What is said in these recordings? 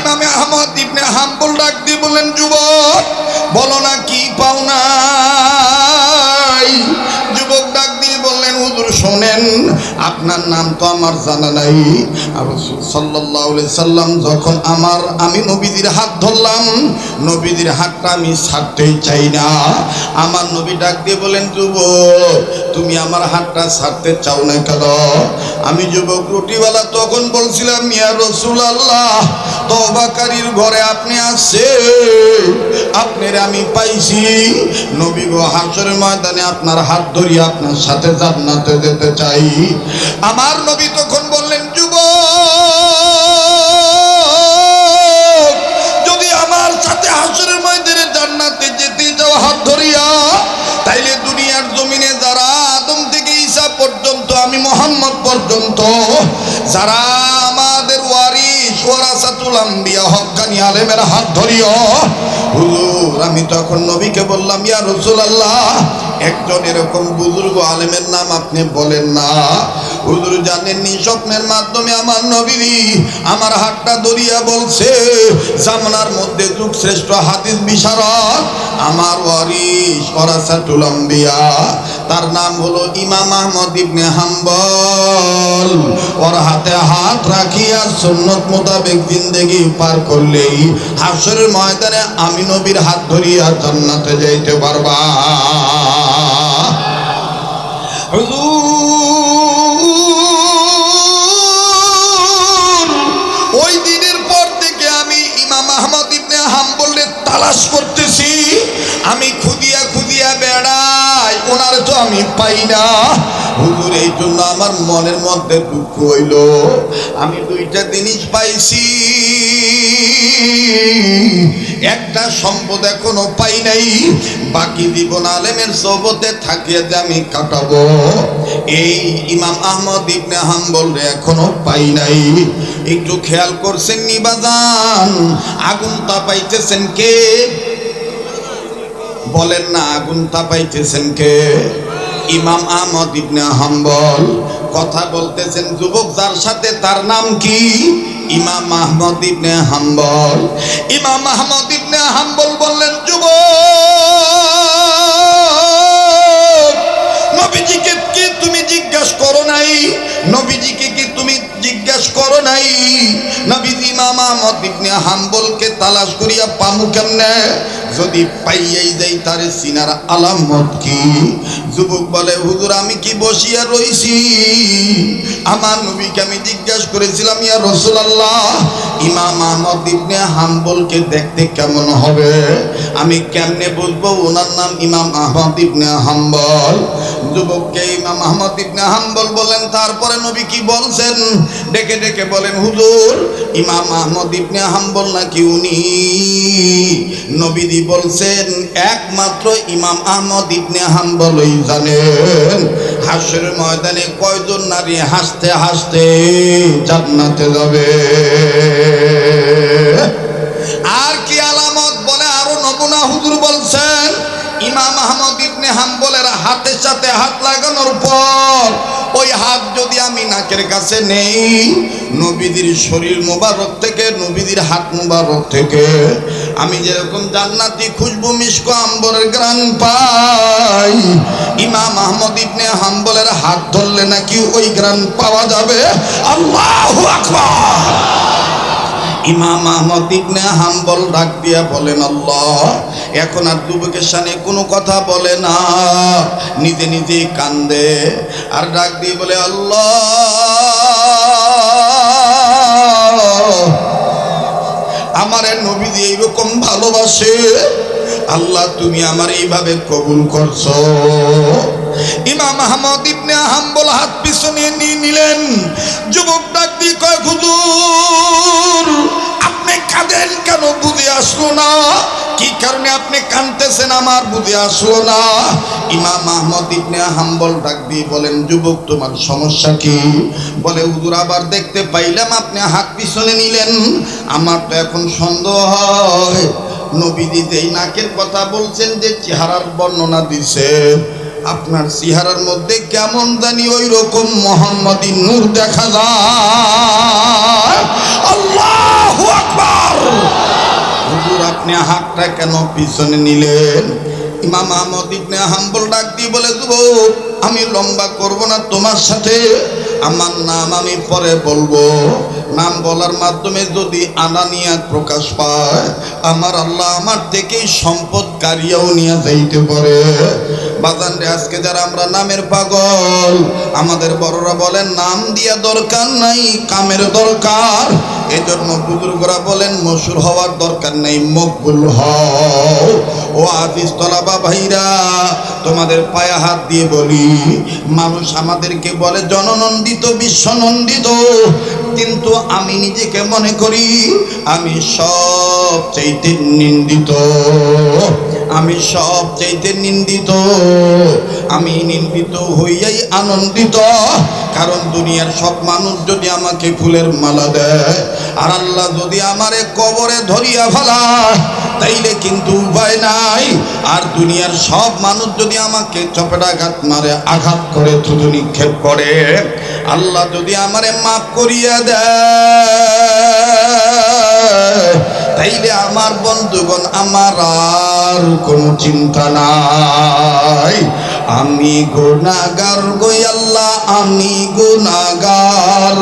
ইমামে আহমদ ইবনে হাম্বল ডাক দিয়ে বললেন, যুবক বলো না কি পাও নাই? যুবক ডাক দিয়ে বললেন, হুজুর শোনেন, আপনার নাম তো আমার জানা নাই। আর রাসূল সাল্লাল্লাহু আলাইহি সাল্লাম যখন আমি নবীজির হাত ধরলাম, নবীজির হাতটা আমি ছাড়তেই চাই না। আমার নবী ডাক দিয়ে বলেন, যুবক তুমি আমার হাতটা ছাড়তে চাও না কেন? আমি যুবক রুটিওয়ালা তখন বলছিলাম, ইয়া রাসূলুল্লাহ, তওবাকারীর ঘরে আপনি আছেন, আপনার আমি পাইছি। নবী গো, হাসরের ময়দানে আপনার হাত ধরিয়ে আপনার সাথে জান্নাতে যেতে চাই। আমার নবী তখন বললেন, যুবক যদি আমার সাথে হাসরের ময়দানে জান্নাতে যেতে যাও হাত ধরিয়া, তাইলে দুনিয়ার জমিনে যারা আদম থেকে ঈসা পর্যন্ত, আমি মুহাম্মদ পর্যন্ত, যারা আমাদের ওয়ারিস ওয়ারাসাতুল আম্বিয়া হক্কানি আলেমের হাত ধরিও। হুজুর আমি তখন নবীকে বললাম, ইয়া রাসূলুল্লাহ, একজন এরকম বুজুর্গ আলেমের নাম আপনি বলেন না। হুজুর জানেননি, স্বপ্নের মাধ্যমে আমার নবী আমার হাতটা ধরিয়া বলছে, জামানার মধ্যে যুগ শ্রেষ্ঠ হাদিস বিশারদ আমার ওয়ারিস ওয়ারাসাতুল আম্বিয়া, তার নাম হলো ইমাম আহমদ ইবনে হাম্বল। ওর হাতে হাত রাখিয়া সুন্নত মোতাবেক জিন্দেগি পার করলেই হাসরের ময়দানে আমি নবীর হাত ধরিয়া জান্নাতে যাইতে পারবা। হুজুর ওই দিনের পর থেকে আমি ইমাম আহমদ ইবনে হাম্বলের তালাশ করতেছি। আমি খুদিয়া খুদিয়া বেড়াই, ওনার তো আমি পাই না। হুজুর এই জন্য আমার মনের মধ্যে দুঃখ হইল। আমি দুইটা জিনিস পাইছি, একটা সম্পদ এখনো পাই নাই, বাকি জীবন আলেমের সোহবতে থাকিয়ে যে আমি কাটাবো, এই ইমাম আহমদ ইবনে হাম্বল এখনো পাই নাই। একটু খেয়াল করছেন নি বাজান? আগুন তাপাইতেছেন কে? বলেন না, আগুন তাপাইতেছেন কে? ইমাম আহমদ ইবনে হাম্বল। কথা বলতেছেন যুবক যার সাথে, তার নাম কি? ইমাম আহমদ ইবনে হাম্বল। ইমাম আহমদ ইবনে হাম্বল বললেন, যুবক নবীজিকে কি তুমি জিজ্ঞাসা করো নাই? নবীজিকে কি তুমি জিজ্ঞাসা করো নাই? নবীজি ইমাম আহমদ ইবনে হাম্বলকে তালাশ করিয়া পামু কেমনে? যদি পাইয়াই যাই তার সিনার আলামত কি? যুবক বলে, হুজুর আমি কি বসিয়া রইছি? আমার নবীকে আমি জিজ্ঞাসা করেছিলাম, ইয়া রাসূলুল্লাহ, ইমাম আহমদ ইবনে হাম্বলকে দেখতে কেমন হবে? আমি কেমনে বুঝবো ওনার নাম ইমাম আহমদ ইবনে হাম্বল? যুবককে ইমাম আহমদ ইবনে হাম্বল বলেন। তারপরে নবী কি বলছেন? ডেকে ডেকে বলেন, হুজুর ইমাম আহমদ ইবনে হাম্বল নাকি উনি? নবীজি বলছেন, একমাত্র ইমাম আহমদ ইবনে হাম্বলই জানেন হাসরের ময়দানে কয়জন নারী হাসতে হাসতে জান্নাতে যাবে। আর কি আলামত বলে, আরো নমুনা হুজুর বলছেন, ইমাম আহমদ ইবনে হাম্বলের হাতের সাথে হাত লাগানোর পর ওই হাত যদি আমি নাকের কাছে নেই, নবীজির শরীর মোবারক থেকে, নবীজির হাত মোবারক থেকে আমি যেরকম জান্নাতি খুশবু মিশক আম্বরের গ্রান পাই, ইমাম আহমদ ইবনে হাম্বলের হাত ধরলে নাকি ওই গ্রান পাওয়া যাবে। আল্লাহু আকবার। ইমাম আহমদ ইবনে হাম্বল ডাক দিয়া বলেন, আল্লাহ। এখন আর যুবকের সামনে কোনো কথা বলে না, নিজে নিজেই কান্দে আর ডাক দিয়ে বলে, আল্লাহ আমারে নবীজি এইরকম ভালোবাসে, আল্লাহ তুমি আমার এইভাবে কবুল করছো। ইমাম আহমদ ইবনে হাম্বল হাত পিছনে নিয়ে নিলেন। যুবক ডাক দিয়ে কয়, হুজুর আপনি কাঁদেন কেন? বুঝে আসলো না কি কারণে আপনি কাঁদতেছেন, আমার বুঝে আসলো না। ইমাম আহমদ ইবনে হাম্বল ডাক দিয়ে বলেন, যুবক তোমার সমস্যা কি? বলে, হুজুর আবার দেখতে পাইলাম আপনি হাত পিছনে নিলেন, আমার তো এখন সন্দেহ হয় নবীজি যেই নাকের কথা বলছেন, যে চেহারার বর্ণনা দিছে, আপনার চেহারার মধ্যে কেমন জানি ওই রকম মুহাম্মাদি নূর দেখা যায়। আল্লাহু আকবার। আপনি হাতটা কেন পিছনে নিলেন? ইমাম আহমদ ইবনে হাম্বল ডাক দিয়ে বলে, যুবক, আমি লম্বা করব না তোমার সাথে, আমার নাম আমি পরে বলবো। নাম বলার মাধ্যমে যদি আনানিয়াত প্রকাশ পায়, আমার আল্লাহ আমার থেকেই সম্পদ কারিয়াও নিয়ে যাইতে পারে। বাজান রে, আজকে যারা আমরা নামের পাগল, আমাদের বড়রা বলেন নাম দিয়া দরকার নাই, কামের দরকার। এজন্য বুজুর্গরা বলেন মশহুর হওয়ার দরকার নেই, মকবুল হও। ও আজিজ তলাবা ভাইরা, তোমাদের পায়ে হাত দিয়ে বলি, মানুষ আমাদেরকে বলে জননন্দিত, বিশ্বনন্দিত, কিন্তু আমি নিজেকে মনে করি আমি সবচাইতে নিন্দিত, আমি সবচাইতে নিন্দিত। আমি নিন্দিত হইয়াই আনন্দিত, কারণ দুনিয়ার সব মানুষ যদি আমাকে ফুলের মালা দেয়, আর আল্লাহ যদি আমারে কবরে ধরিয়া ফেলায়, তাইলে কিন্তু উপায় নাই। আর দুনিয়ার সব মানুষ যদি আমাকে চপেটাঘাত মারে, আঘাত করে, থুতু নিক্ষেপ করে, আল্লাহ যদি আমারে মাফ করিয়া দেয়, তাইলে আমার বন্ধুগণ আমার আর কোনো চিন্তা নাই। আমি গুনাহগার গো আল্লাহ, আমি গুনাহগার,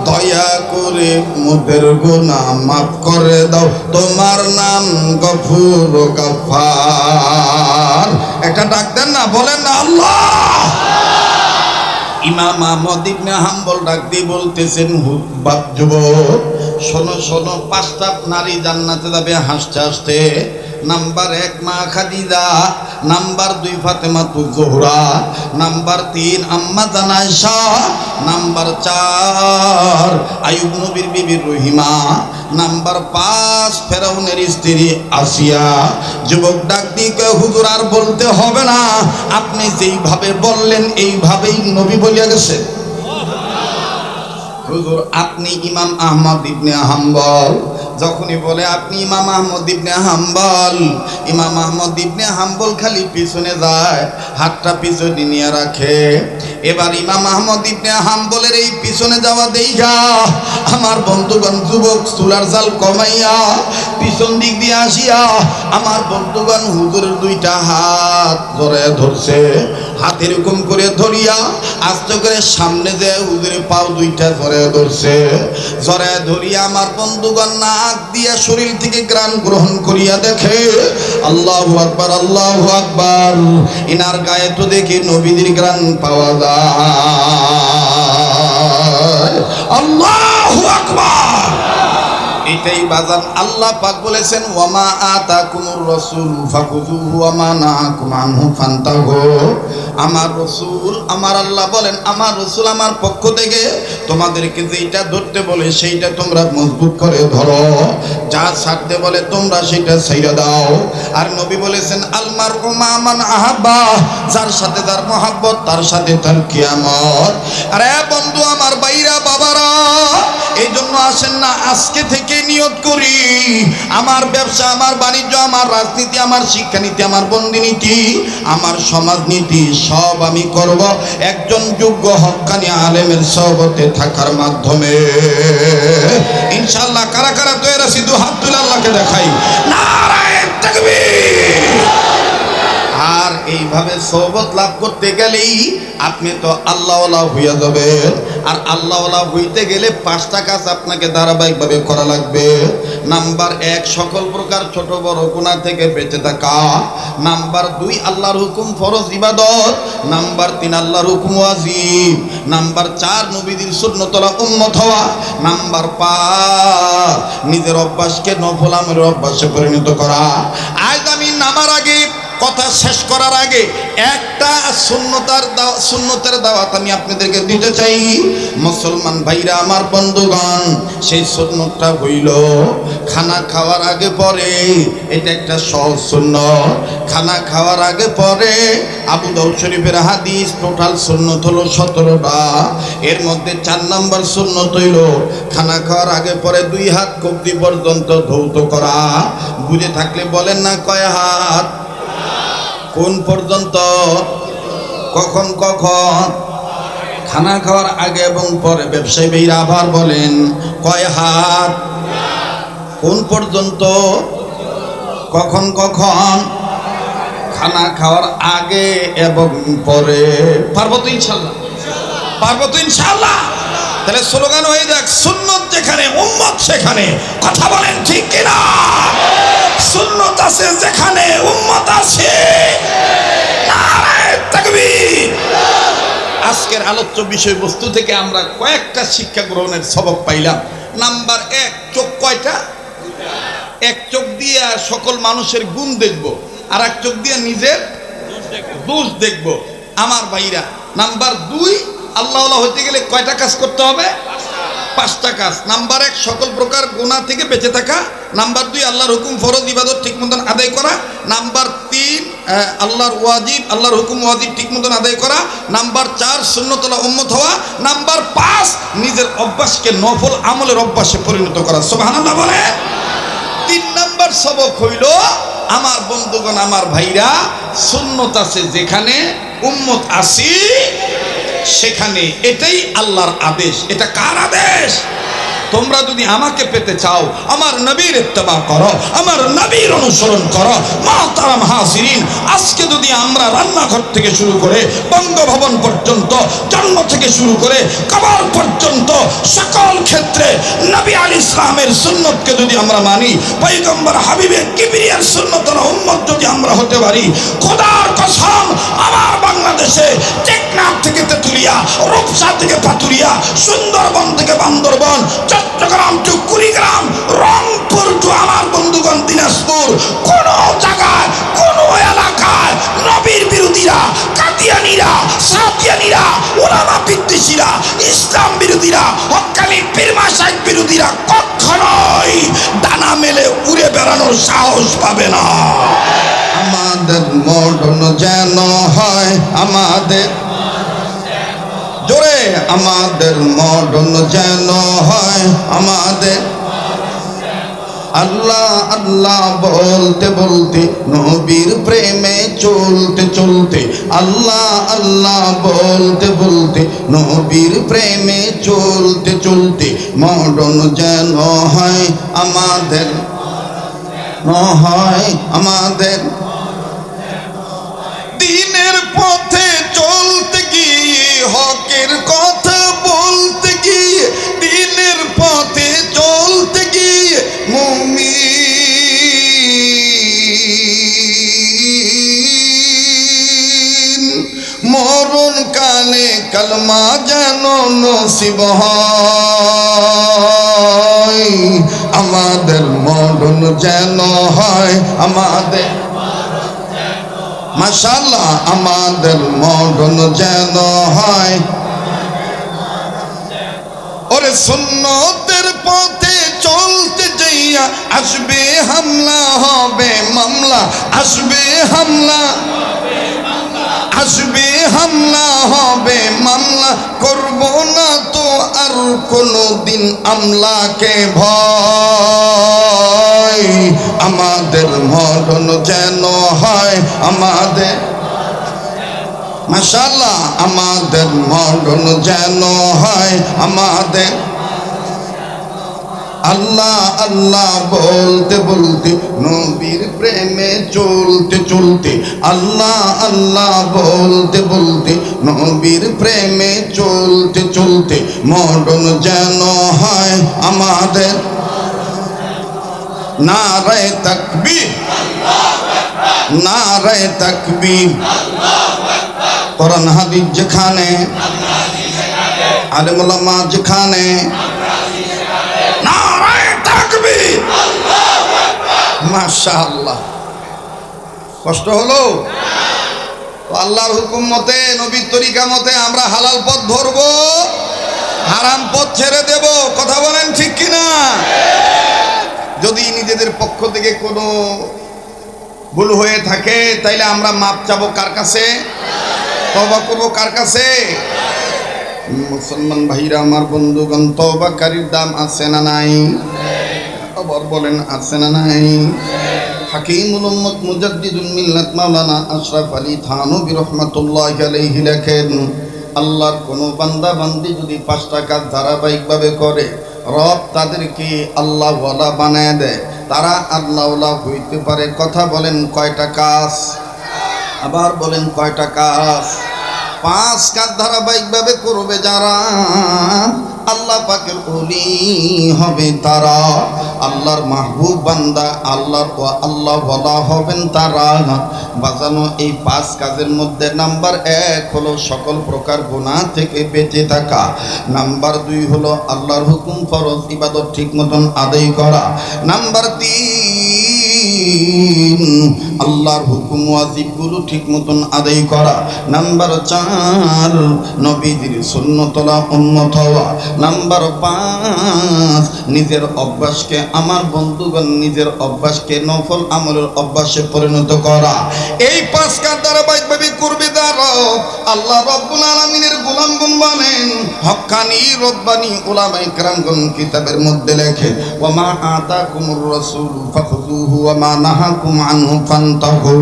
দয়া করে মোদের গুনাহ মাফ করে দাও, তোমার নাম গফুর গফফার। একটা ডাক দেন না, বলেন না আল্লাহ। ইমাম আহমদ ইবনে হাম্বল ডাক দিয়ে বলতেছেন, হুব্বাব যুবক, শোনো শোনো, 5টা নারী জান্নাতে যাবে হাসতে হাসতে। নাম্বার 1 মা খাদিজা, নাম্বার 2 ফাতেমাতুজ জোহরা, নাম্বার 3 আম্মা জান আয়েশা, নাম্বার 4 আইয়ুব নবীর বিবি রহিমা, নাম্বার 5 ফেরাউনের স্ত্রী আসিয়া। যুবক ডাক দিয়ে কয়, হুজুর আর বলতে হবে না, আপনি যেইভাবে বললেন এইভাবেই নবী বলিয়া গেছে। হুজুর আপনি ইমাম আহমদ ইবনে হাম্বল, যখনই বলে আপনি ইমাম আহমদ ইবনে হাম্বল, ইমাম আহমদ ইবনে হাম্বল খালি পিছনে যায়, হাতটা পিছনে নিয়ে রাখে। এবার ইমাম আহমদ ইবনে হাম্বলের এই পিছনে যাওয়া দেইগা আমার বন্ধুগণ যুবক চুলার জাল কমাইয়া পিছন দিক দিয়ে আসিয়া আমার বন্ধুগণ হুজুরের 2টা হাত জড়ায় ধরছে। হাত এরকম করে ধরিয়া আস্তে করে সামনে যে হুজুরের পাও 2টা জড়ায় ধরছে। জড়ায় ধরিয়া আমার বন্ধুগণ নাক দিয়া শরীর থেকে গ্রাণ গ্রহণ করিয়া দেখে, আল্লাহু আকবার, আল্লাহু আকবার, ইনার গায়ে তো দেখি নবীদের গ্রাণ পাওয়া যায়। আল্লাহু আকবার। এটাই বাজান আল্লাহ পাক বলেছেন, ওয়ামা আতাকুমুর রাসূল ফাখুযুহু ওয়ামা নাহাকুম আনহু ফান্তাহু। আমার রাসূল, আমার আল্লাহ বলেন, আমার রাসূল আমার পক্ষ থেকে তোমাদেরকে যেটা ধরতে বলে সেইটা তোমরা মজবুত করে ধরো, যা ছাড়তে বলে তোমরা সেটা ছেড়ে দাও। আর নবী বলেছেন, আল মারউ মা মান আহাব্বা, যার সাথে যার মহব্বত তার সাথে তার কিয়ামত। আরে বন্ধু আমার, বাইরা বাবারা, এই জন্য আসেন না আজকে থেকে নিয়ত করি, আমার ব্যবসা, আমার বাণিজ্য, আমার রাজনীতি, আমার শিক্ষানীতি, আমার বন্দিনীতি, আমার সমাজনীতি সব আমি করব একজন যোগ্য হক্কানি আলেমের সহবতে থাকার মাধ্যমে, ইনশাআল্লাহ। কারা কারা তৈরি আছি? 2 হাত তুলে আল্লাহকে দেখাই, নারায়ে তাকবীর। আর এইভাবে সহবত লাভ করতে গেলেই আপনি তো আল্লাহওয়ালা হইয়া যাবেন। আর আল্লাহওয়ালা হইতে গেলে 5টা কাজ আপনাকে ধারাবাহিকভাবে করা লাগবে। নাম্বার 1, সকল প্রকার ছোট বড় গুনাহ থেকে বেঁচে থাকা। নাম্বার 2, আল্লাহর হুকুম ফরজ ইবাদত। নাম্বার 3, আল্লাহর হুকুম ওয়াজিব। নাম্বার 4, নবীদের সুন্নতওয়ালা উম্মত হওয়া। নাম্বার 5, নিজের অভ্যাসকে নফল আমলের অভ্যাসে পরিণত করা। আজ আমি নামার আগে, কথা শেষ করার আগে একটা সুন্নতের দাওয়াত আমি আপনাদেরকে দিতে চাই। মুসলমান ভাইরা আমার বন্ধুগণ, সেই সুন্নতটা হইল খানা খাওয়ার আগে পরে, এটা একটা সহজ সুন্নত। খানা খাওয়ার আগে পরে আবু দাউদ শরীফের হাদিস, টোটাল সুন্নত হলো 17টা। এর মধ্যে 4 নম্বর সুন্নত হইল খানা খাওয়ার আগে পরে 2 হাত কবজি পর্যন্ত ধৌত করা। বুঝে থাকলে বলেন না, কয় হাত? কোন পর্যন্ত? কখন কখন? খানা খাওয়ার আগে এবং পরে। ব্যবসায়ী ভাইরা আবার বলেন, কয় হাত? কোন পর্যন্ত? কখন কখন? খানা খাওয়ার আগে এবং পরে। পারবো তো ইনশাল্লাহ? পারবো তো ইনশাল্লাহ? তাহলে স্লোগান হয়ে যাক, সুন্নত যেখানে উম্মত সেখানে। কথা বলেন ঠিক কিনা? সুন্নত আছে যেখানে উম্মত আছে। নারায়ে তাকবীর। আজকের আলোচ্য বিষয়বস্তু থেকে আমরা কয়েকটা শিক্ষা গ্রহণের সবক পাইলাম। নাম্বার 1, চোখ কয়টা? এক চোখ দিয়ে সকল মানুষের গুণ দেখব, আর এক চোখ দিয়ে নিজের দোষ দেখব। আমার ভাইরা, নাম্বার 2, আল্লাহওয়ালা হতে গেলে কয়টা কাজ করতে হবে? 5টা কাজ। নাম্বার 1, সকল প্রকার গুনাহ থেকে বেঁচে থাকা। নাম্বার 2, আল্লাহর হুকুম ফরজ ইবাদত ঠিক মতন আদায় করা। নাম্বার 3, আল্লাহর ওয়াজিব আল্লাহর হুকুম ওয়াজিব ঠিক মতন আদায় করা। নাম্বার 4, সুন্নতুল্লাহ উম্মত হওয়া। নাম্বার 5, নিজের অভ্যাসকে নফল আমলের অভ্যাসে পরিণত করা। সুবহানাল্লাহ বলে। 3 নাম্বার সবক হইল, আমার বন্ধুগণ, আমার ভাইরা, সুন্নত আছে যেখানে উম্মত আছি সেখানে। এটাই আল্লাহর আদেশ। এটা কার আদেশ? তোমরা যদি আমাকে পেতে চাও, আমার নবীর ইত্তেবা করো, আমার নবীর অনুসরণ করো। মুহতারাম হাজিরিন, আজকে যদি আমরা রান্নাঘর থেকে শুরু করে বঙ্গভবন পর্যন্ত, জন্ম থেকে শুরু করে কবর পর্যন্ত সকল ক্ষেত্রে নবী আলাইহিস সালামের সুন্নতকে যদি আমরা মানি, পয়গম্বর হাবিবে কিবরিয়ার সুন্নতের উম্মত যদি আমরা হতে পারি, খোদার কসম, আমার বাংলাদেশে টেকনাফ থেকে তেতুলিয়া, রূপসা থেকে পাতুরিয়া, সুন্দরবন থেকে বান্দরবন, চট্টগ্রাম টু কুড়িগ্রাম, রংপুর টু আমার বন্ধুগণ দিনাজপুর, কোন জায়গায় কোন এলাকায় নবীর বিরোধীরা, কাদিয়ানীরা, সাদিয়ানীরা, উলামা বিদ্বেষীরা, ইসলাম বিরোধীরা, হক্কানি পীর মাশায়েখ বিরোধীরা কখনোই ডানা মেলে উড়ে বেড়ানোর সাহস পাবে না। আমাদের মরণ যেন হয়, আমাদের জোরে, আমাদের মরণ যেন হয়, আমাদের আল্লাহ আল্লাহ বলতে বলতে, নবীর প্রেমে চলতে চলতে, আল্লাহ আল্লাহ বলতে বলতে, নবীর প্রেমে চলতে চলতে, মরণ যেন হয় আমাদের, হয় আমাদের। দিনের পথে চলতে গিয়ে, হকের কথা বলতে গিয়ে, দিনের পথে চলতে গিয়ে মুমিন মরণ কালে কালমা যেন নসিব হয়। আমাদের মরণ যেন হয় আমাদের, মাশাআল্লাহ, আমাদের মরণ যেন হয়। ওরে সুন্নতের পথে চলতে যাইয়া আসবে হামলা, হবে মামলা, আসবে হামলা, আসবে হামলা, হবে মামলা, করব না তো আর কোনো দিন আমলাকে ভয়। আমাদের মরণ যেন হয় আমাদের, মাশাআল্লাহ, আমাদের মরণ যেন হয় আমাদের। আল্লাহ আল্লাহ বলতে বলতে, নবীর প্রেমে চলতে চলতে, আল্লাহ আল্লাহ বলতে বলতে, নবীর প্রেমে চলতে চলতে, মরণ যেন হয় আমাদের। নারায়ে তাকবীর, নারায়ে তাকবীর। কোরআন হাদিস যেখানে, আলেম ওলামা যেখানে, নারায়ে তাকবীর। মাশাআল্লাহ। কষ্ট হলো তো? আল্লাহর হুকুম মতে, নবীর তরিকা মতে আমরা হালাল পথ ধরবো, হারাম পথ ছেড়ে দেব। কথা বলেন ঠিক কিনা? যদি নিজেদের পক্ষ থেকে কোনো ভুল হয়ে থাকে তাইলে আমরা মাপ চাবো কার কাছে? তওবা করবো কার কাছে? মুসলমান ভাইরা আমার, বন্ধুগণ, তওবাকারীর দাম আছে না নাই? আবার বলেন, আছে না নাই? হাকিমুল উম্মত মুজাদ্দিদুল মিল্লাত মাওলানা আশরাফ আলী থানভী রাহমাতুল্লাহি আলাইহি লেখেন, আল্লাহর কোন বান্দা বান্দি যদি 5টা কাজ ধারাবাহিকভাবে করে, রব তাদেরকে আল্লাহ ওয়ালা বানায় দেয়। তারা আল্লাহওয়ালা হইতে পারে। কথা বলেন কয়টা কাজ? আবার বলেন কয়টা কাজ? 5 কাজ ধারাবাহিকভাবে করবে যারা, আল্লাহ পাকের ওলি হবে তারা, আল্লাহর মাহবুব বান্দা, আল্লাহ ওয়ালা হবেন তারা। বাজানো এই 5 কাজের মধ্যে নাম্বার 1 হলো সকল প্রকার গুনাহ থেকে বেঁচে থাকা। নাম্বার 2 হলো আল্লাহর হুকুম ফরজ ইবাদত ঠিক মতন আদায় করা। নাম্বার 3 আল্লাহর হুকুম ওয়াজিবগুলো ঠিক মতন আদায় করা। নাম্বার 4 নবীজির সুন্নতলা উম্মত হওয়া। নাম্বার 5 নিজের অভ্যাসকে, আমার বন্ধুগণ, নিজের অভ্যাসকে নফল আমলের অভ্যাসে পরিণত করা। এই 5 কাজ ধারাবাহিকভাবে করবে যারা, আল্লাহ রাব্বুল আলামিনের গোলামগণ বলেন, হক্কানি রব্বানি উলামায়ে কেরামগণ কিতাবের মধ্যে লেখে, ওয়া মা আতাকুমুর রাসূল ফাখুযুহু ওয়া মা নাহাকুম আনহু ফান্তাহু।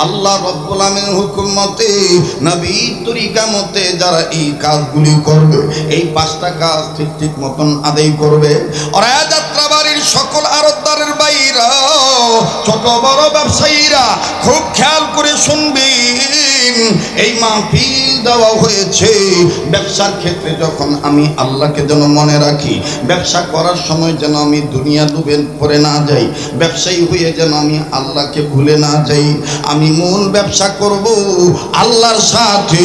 আল্লাহ রাব্বুল আলামিনের হুকুম মতে, নবীর তরিকা মতে যারা এই কাজগুলি করবে, এই 5টা কাজ ঠিক মতন আদায় করবে, ওরা যাত্রাবাড়ির সকল আড়তদারের বাইরা, ছোট বড় ব্যবসায়ীরা খুব খেয়াল করে শুনবেন। এই মাহফিল দেওয়া হয়েছে ব্যবসার ক্ষেত্রে। যখন আমি আল্লাহকে যেন মনে রাখি, ব্যবসা করার সময় যেন আমি দুনিয়া ডুবে পড়ে না যাই, ব্যবসায়ী হয়ে যেন আমি আল্লাহকে ভুলে না যাই। আমি মূল ব্যবসা করব আল্লাহর সাথে,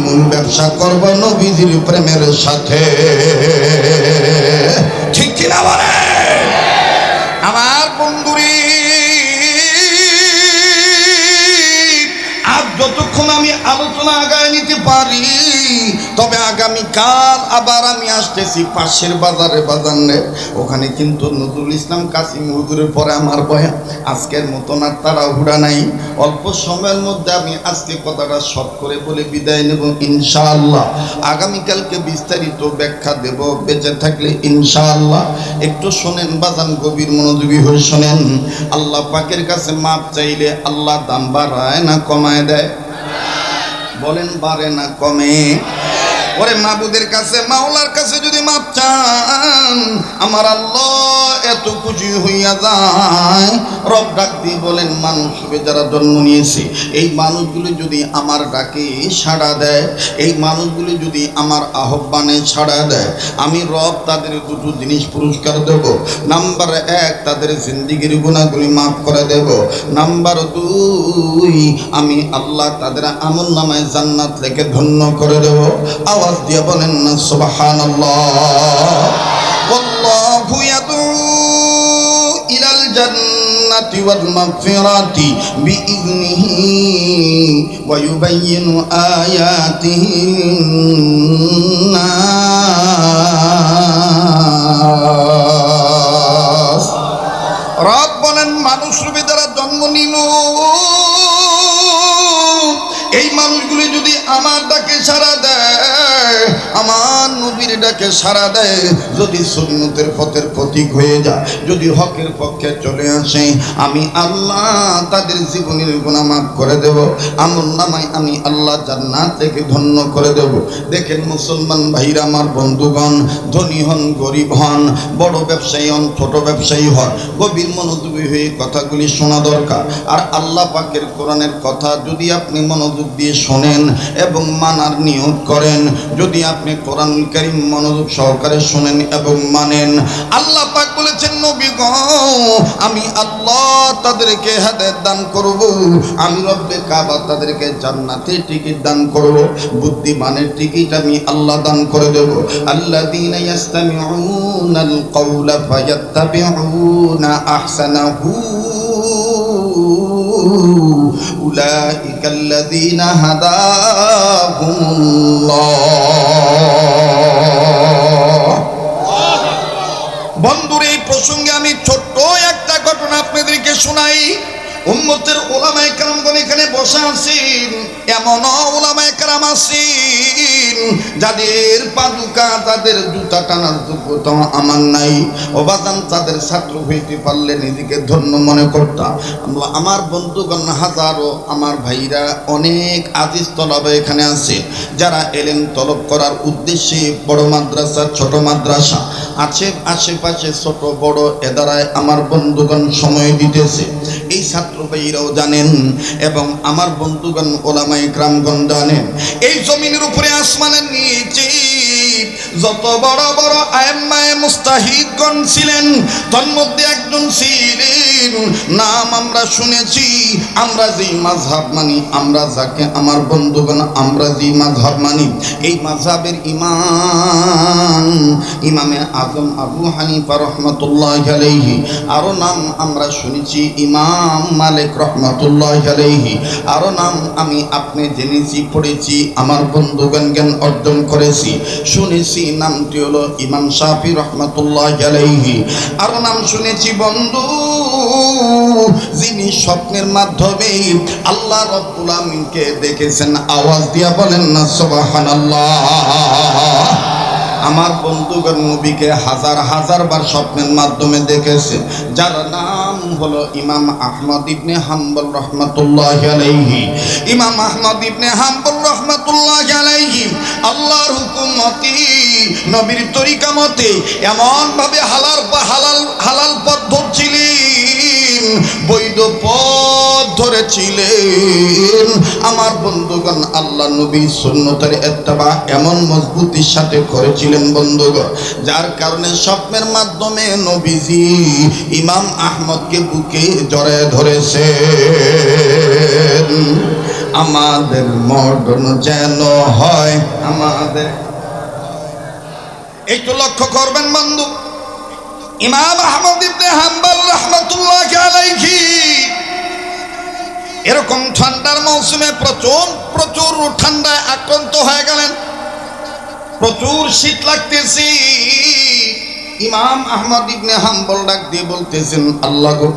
মূল ব্যবসা করব নবীজির প্রেমের সাথে। ঠিক কিনা বলে আমার বন্ধুরি? আজ যতক্ষণ আমি আলোচনা আগায় নিতে পারি, তবে আগামীকাল আবার আমি আসতেছি পাশের বাজারে, ওখানে কিন্তু নজরুল ইসলাম কাসিম হুজুরের পরে আমার বয়ান। আজকের মতন আর তাড়াহুড়া নাই, অল্প সময়ের মধ্যে আমি আজকে কথাটা শর্ট করে বলে বিদায় নেব ইনশাআল্লাহ। আগামীকালকে বিস্তারিত ব্যাখ্যা দেব বেঁচে থাকলে ইনশাআল্লাহ। একটু শোনেন বাজান, গভীর মনোযোগী হয়ে শোনেন। আল্লাহ পাকের কাছে মাপ চাইলে আল্লাহ দাম বাড়ায় না কমায় দেয়? বলেন বাড়ে না কমে? ওরে মাবুদের কাছে, মাওলার কাছে যদি মাপ চান, আমার আল্লাহ এত খুশি হইয়া যায়। রব ডাক দিয়ে বলেন, মানুষ যারা জন্ম নিয়েছে, এই মানুষগুলো যদি আমার ডাকে সাড়া দেয়, এই মানুষগুলো যদি আমার আহ্বানে সাড়া দেয়, আমি রব তাদের 2 জিনিস পুরস্কার দেব। নাম্বার 1 তাদের জিন্দিগির গুনাহগুলি মাফ করে দেব। নাম্বার 2 আমি আল্লাহ তাদের আমল নামায় জান্নাত লেখে ধন্য করে দেব। আওয়াজ দিয়ে বলেন না সুবহানাল্লাহ। ওয়াল্লাহু ইয়াদউ ইলাল জান্নাতি ওয়াল মাগফিরাতি বিইذনিহি ওয়া ইউবাইয়িনু আয়াতিহি লিন-নাস। রব বলেন, মানুষ রূপে যারা জন্ম নিল, এই মানুষগুলি যদি আমার ডাকে সাড়া দেয়, আমার নবীর ডাকে সাড়া দেয়, যদি সুন্নতের পথের প্রতীক হয়ে যায়, যদি হকের পক্ষে চলে আসে, আমি আল্লাহ তাদের জীবনের গুনাহ মাফ করে দেব। আমল নামায় আমি আল্লাহ জান্নাত থেকে ধন্য করে দেব। দেখেন মুসলমান ভাইরা, আমার বন্ধুগণ, ধনী হন গরিব হন, বড় ব্যবসায়ী হন ছোট ব্যবসায়ী হন, গভীর মনোযোগী হয়ে কথাগুলি শোনা দরকার। আর আল্লাহ পাকের কোরআনের কথা যদি আপনি মনোযোগ দিয়ে শোনেন এবং মানার নিয়ত করেন, যদি আপনি কোরআনুল কারীম মনোযোগ সহকারে শোনেন এবং মানেন, আল্লাহ পাক বলেছেন, নবী গো, আমি আল্লাহ তাদেরকে হেদায়েত দান করব, আমি রব্বে কাবা তাদেরকে জান্নাতের টিকিট দান করব, বুদ্ধিমানের টিকিট আমি আল্লাহ দান করে দেব। আল্লাযীনা ইয়াসতামিউনাল কাওলা ফায়াত্তাবিউনা আহসানাহু উলাইকাল্লাযীনা হাদাহুমুল্লাহ। বন্ধুর, এই প্রসঙ্গে আমি ছোট্ট একটা ঘটনা আপনাদেরকে শোনাই। উম্মতের উলামায়ে কেরামগণ এখানে বসে আছেন, এমন উলামায়ে কেরাম আছেন যাদের পাদুকা, তাদের জুতা টানার যোগ্যতা আমার নাই। অবাদান তাদের ছাত্র হইতে পারলে নিজেকে ধন্য মনে করতাম। আমার বন্ধুগণ হাজারো, আমার ভাইরা অনেক আজিজ তলবে এখানে আছে, যারা এলেম তলব করার উদ্দেশ্যে বড় মাদ্রাসা ছোট মাদ্রাসা আশেপাশে ছোট বড় এদারায় আমার বন্ধুগণ সময় দিতেছে। এই ছাত্র ভাইরাও জানেন এবং আমার বন্ধুগণ ওলামায়ে কেরামগণ জানেন, এই জমিনের উপরে আসমানের নিচে যত বড় বড় আইম্মায়ে মুস্তাহিদগণ ছিলেন, তন্মধ্যে একজন ছিলেন, নাম আমরা শুনেছি। আমরা যেই মাযহাব মানি, আমরা যাকে আমার বন্ধুগণ আমরা যেই মাযহাব মানি, এই মাযহাবের ইমামে আজম আবু হানিফা রহমাতুল্লাহি আলাইহি। আরো নাম আমরা শুনেছি ইমাম মালিক রহমাতুল্লাহি আলাইহি। আরো নাম আমি আপনি জেনেছি, পড়েছি, আমার বন্ধুগণ জ্ঞান অর্জন করেছি, শুনেছি। নামটি হলো ইমাম শাফি রহমাতুল্লাহি আলাইহি। আরো নাম শুনেছি বন্ধু, যিনি স্বপ্নের মাধ্যমে আল্লাহ রাব্বুল আমিনকে দেখেছেন। আওয়াজ দিয়া বলেন না সুবহানাল্লাহ। আমার বন্ধুগণ নবীকে হাজার হাজার বার স্বপ্নের মাধ্যমে দেখেছে, যার নাম হলো ইমাম আহমদ ইবনে হাম্বল রহমাতুল্লাহি আলাইহি। ইমাম আহমদ ইবনে হাম্বল রহমাতুল্লাহি আলাইহি আল্লাহর হুকুম মতে, নবীর তরিকা মতে এমন ভাবে হালাল পথ ধরছিলেন, বৈধ পথ ধরেছিলেন। আমার বন্ধুগণ আল্লাহ নবী সুন্নতের ইত্তেবা এমন মজবুতির সাথে করেছিলেন বন্ধুগণ, যার কারণে স্বপ্নের মাধ্যমে নবীজি ইমাম আহমদকে বুকে জড়ায় ধরেছে। আমাদের মরণ যেন হয়, আমাদের একটু লক্ষ্য করবেন বন্ধু, ইমাম আহমদ ইবনে হাম্বল রাহমাতুল্লাহি আলাইহি এরকম ঠান্ডার মৌসুমে প্রচুর ঠান্ডায় আক্রান্ত হয়ে গেলেন, প্রচুর শীত লাগতেছে। ইমাম আহমদ ইবনে হাম্বল ডাক দিয়ে বলতেছেন, আল্লাহ গো,